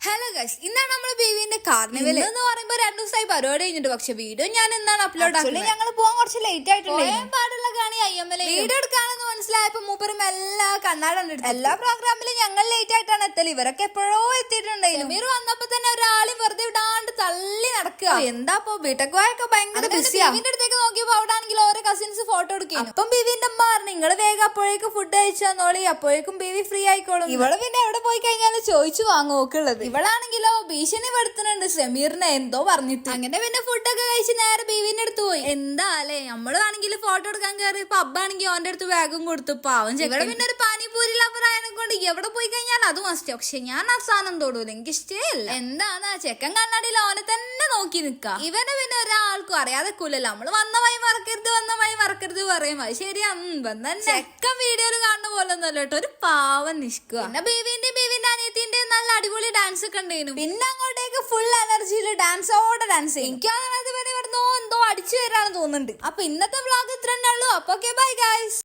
Hello guys, ഇന്നാണ് നമ്മള് ബേബിന്റെ carnival എന്ന് പറയുമ്പോൾ 2 ദിവസമായി പരിപാടി കഴിഞ്ഞിട്ട്. പക്ഷെ വീഡിയോ ഞാൻ എന്താണ് അപ്ലോഡ് ആക്കുന്നത്. ഞങ്ങൾ പോകാൻ കുറച്ച് ലേറ്റ് ആയിട്ടുണ്ട്. പാടുള്ള കാണി IML വീഡിയോ എടുക്കാണെന്ന് മനസ്സിലായപ്പോ മൂപ്പരും എല്ലാ കണ്ണാടം എല്ലാ പ്രോഗ്രാമിലും ഞങ്ങൾ ലേറ്റ് ആയിട്ടാണ് എത്തല്. ഇവരൊക്കെ എപ്പോഴോ എത്തിയിട്ടുണ്ടായിരുന്നു. മീർ വന്നപ്പോ തന്നെ ഒരാളും വെറുതെ ഇടാണ്ട് തള്ളി നടക്കുക. എന്താ ബിടെക് ഒക്കെ ഭയങ്കര ബിസിന്റെ അടുത്തേക്ക് നോക്കിയപ്പോ അവിടെ ആണെങ്കിൽ ഓരോ കസിൻസ് ഫോട്ടോ എടുക്കും. അപ്പം ബേബിന്റെ അമ്മ പറഞ്ഞു, നിങ്ങൾ വേഗം അപ്പോഴേക്കും ഫുഡ് കഴിച്ചാന്നോളി, അപ്പോഴേക്കും ബേബി ഫ്രീ ആയിക്കോളും. ഇവള് പിന്നെ എവിടെ പോയി കഴിഞ്ഞാൽ ചോദിച്ചു വാങ്ങും നോക്കുള്ളത്. ഇവളാണെങ്കിലോ ഭീഷണി പെടുത്തുന്നുണ്ട് സമീറിനെ എന്തോ പറഞ്ഞിട്ട്. അങ്ങനെ പിന്നെ ഫുഡൊക്കെ കഴിച്ച് നേരെ ബേബിന്റെ അടുത്ത് പോയി. എന്താ അല്ലേ, നമ്മളാണെങ്കിൽ ഫോട്ടോ എടുക്കാൻ കയറിയപ്പോ അബ്ബാണെങ്കിൽ അവന്റെ അടുത്ത് ബാഗും കൊടുത്തു. പാവം ഇവിടെ പിന്നെ ഒരു പാനിപൂരി ലവർ ആയതിനെ കൊണ്ട് എവിടെ പോയി കഴിഞ്ഞാൽ അത് മസ്റ്റ്. പക്ഷെ ഞാൻ ആ സാധനം തൊടൂല, എനിക്ക് ഇഷ്ടമല്ല. എന്താന്നാ ചെക്കൻ കണ്ണാടിയിൽ അവനെ തന്നെ നോക്കി നിക്ക. ഇവനെ പിന്നെ ഒരാൾക്കും അറിയാതെ കൂലല്ലോ. നമ്മള് വന്ന വഴി മറക്കരുത് പറയും. അത് ശരിയാ. ചെക്കൻ വീഡിയോയിൽ കാണുന്ന പോലെ ഒന്നല്ല കേട്ടോ, ഒരു പാവം നിഷ്ക. പിന്നെ ബേബിന്റെ അനിയത്തിന്റെ നല്ല അടിപൊളി ഡാൻസ് ഒക്കെ ഉണ്ടായിരുന്നു. പിന്നെ അങ്ങോട്ടേക്ക് ഫുൾ എനർജിയിൽ ഡാൻസോടെ ഡാൻസ് ചെയ്യും. എനിക്ക് ഇവിടുന്ന് എന്തോ അടിച്ചു വരാന്ന് തോന്നുന്നുണ്ട്. അപ്പൊ ഇന്നത്തെ വ്ളോഗ് ഇത്ര തന്നെ ഉള്ളൂ. അപ്പൊ ഓക്കെ, ബൈ ഗൈസ്.